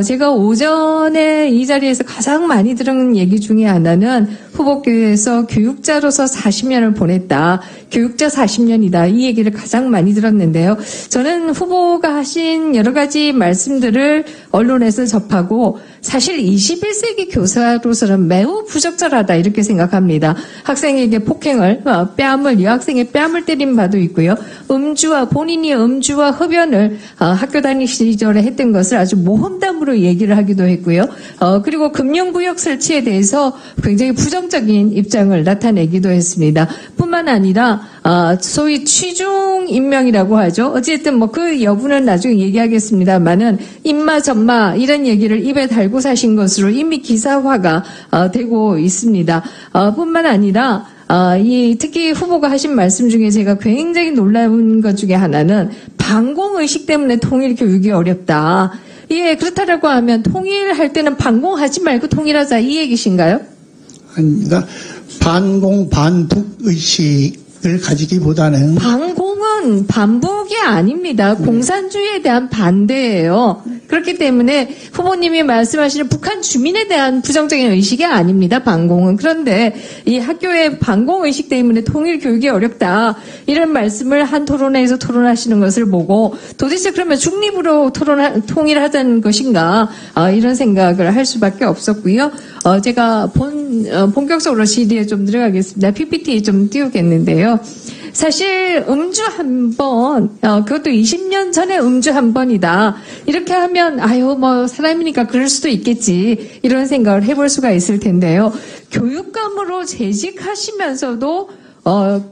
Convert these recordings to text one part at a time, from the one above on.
제가 오전에 이 자리에서 가장 많이 들은 얘기 중에 하나는 후보교에서 교육자로서 40년을 보냈다. 교육자 40년이다. 이 얘기를 가장 많이 들었는데요. 저는 후보가 하신 여러 가지 말씀들을 언론에서 접하고 사실 21세기 교사로서는 매우 부적절하다 이렇게 생각합니다. 학생에게 폭행을, 여학생의 뺨을 때린 바도 있고요. 본인이 음주와 흡연을 학교 다닐 시절에 했던 것을 아주 모험담으로 얘기를 하기도 했고요. 그리고 금융구역 설치에 대해서 굉장히 부정적인 입장을 나타내기도 했습니다. 뿐만 아니라 소위 취중 임명이라고 하죠. 어쨌든 그 여부는 나중에 얘기하겠습니다만은 임마 전마 이런 얘기를 입에 달고 사신 것으로 이미 기사화가 되고 있습니다. 뿐만 아니라 특히 후보가 하신 말씀 중에 제가 굉장히 놀라운 것 중에 하나는 반공의식 때문에 통일교육이 어렵다. 예, 그렇다라고 하면 통일할 때는 반공하지 말고 통일하자 이 얘기신가요? 아닙니다. 반공 반북 의식을 가지기보다는 반공은 반북이 아닙니다. 공산주의에 대한 반대예요. 그렇기 때문에 후보님이 말씀하시는 북한 주민에 대한 부정적인 의식이 아닙니다. 반공은. 그런데 이 학교의 반공의식 때문에 통일 교육이 어렵다. 이런 말씀을 한 토론회에서 토론하시는 것을 보고 도대체 그러면 중립으로 통일하자는 것인가 이런 생각을 할 수밖에 없었고요. 제가 본격적으로 질의에 좀 들어가겠습니다. PPT 좀 띄우겠는데요. 사실 음주 한 번, 그것도 20년 전에 음주 한 번이다. 이렇게 하면 사람이니까 그럴 수도 있겠지. 이런 생각을 해볼 수가 있을 텐데요. 교육감으로 재직하시면서도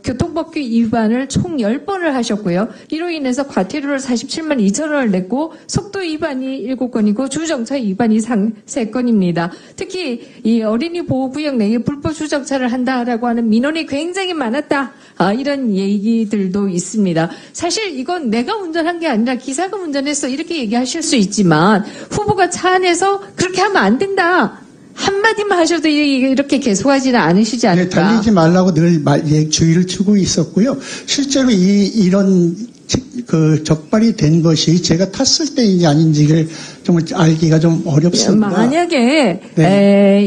교통법규 위반을 총 10번을 하셨고요. 이로 인해서 과태료를 47만 2천 원을 냈고 속도 위반이 7건이고 주정차 위반이 3건입니다. 특히 이 어린이 보호구역 내에 불법 주정차를 한다라고 하는 민원이 굉장히 많았다. 이런 얘기들도 있습니다. 사실 이건 내가 운전한 게 아니라 기사가 운전했어 이렇게 얘기하실 수 있지만 후보가 차 안에서 그렇게 하면 안 된다. 한마디만 하셔도 이렇게 계속하지는 않으시지 않을까. 네, 달리지 말라고 늘 주의를 주고 있었고요. 실제로 이런 적발이 된 것이 제가 탔을 때인지 아닌지를 정말 알기가 좀 어렵습니다. 만약에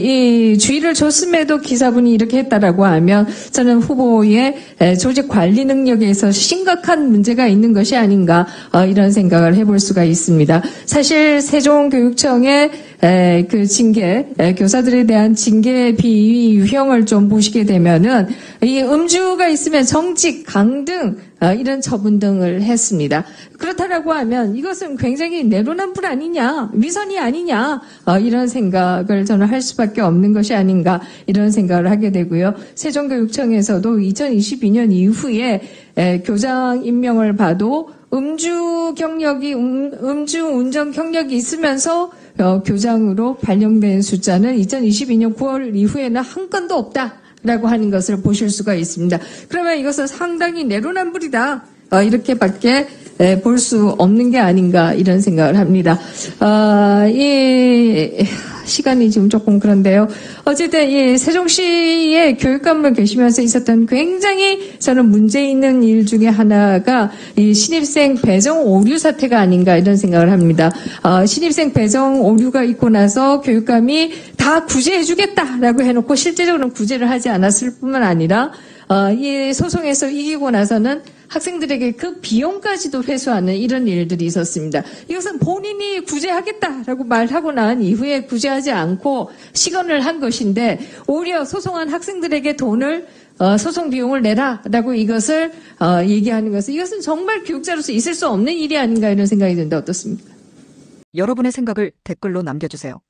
이 주의를 줬음에도 기사분이 이렇게 했다라고 하면 저는 후보의 조직 관리 능력에서 심각한 문제가 있는 것이 아닌가 이런 생각을 해볼 수가 있습니다. 사실 세종교육청의 그 징계, 교사들에 대한 징계 비위 유형을 좀 보시게 되면은 이 음주가 있으면 정직, 강등 이런 처분 등을 했습니다. 그렇다라고 하면 이것은 굉장히 내로남불 아니냐, 위선이 아니냐 이런 생각을 저는 할 수밖에 없는 것이 아닌가 이런 생각을 하게 되고요. 세종교육청에서도 2022년 이후에 교장 임명을 봐도 음주 운전 경력이 있으면서 교장으로 발령된 숫자는 2022년 9월 이후에는 한 건도 없다라고 하는 것을 보실 수가 있습니다. 그러면 이것은 상당히 내로남불이다. 이렇게밖에 볼 수 없는 게 아닌가 이런 생각을 합니다. 시간이 지금 조금 그런데요. 어쨌든 이 세종시의 교육감을 계시면서 있었던 굉장히 저는 문제 있는 일 중에 하나가 이 신입생 배정 오류 사태가 아닌가 이런 생각을 합니다. 신입생 배정 오류가 있고 나서 교육감이 다 구제해주겠다라고 해놓고 실제적으로는 구제를 하지 않았을 뿐만 아니라 이 소송에서 이기고 나서는 학생들에게 그 비용까지도 회수하는 이런 일들이 있었습니다. 이것은 본인이 구제하겠다라고 말하고 난 이후에 구제하지 않고 시건을 한 것인데 오히려 소송한 학생들에게 돈을 소송 비용을 내라라고 이것을 얘기하는 것은 이것은 정말 교육자로서 있을 수 없는 일이 아닌가 이런 생각이 드는데 어떻습니까? 여러분의 생각을 댓글로 남겨주세요.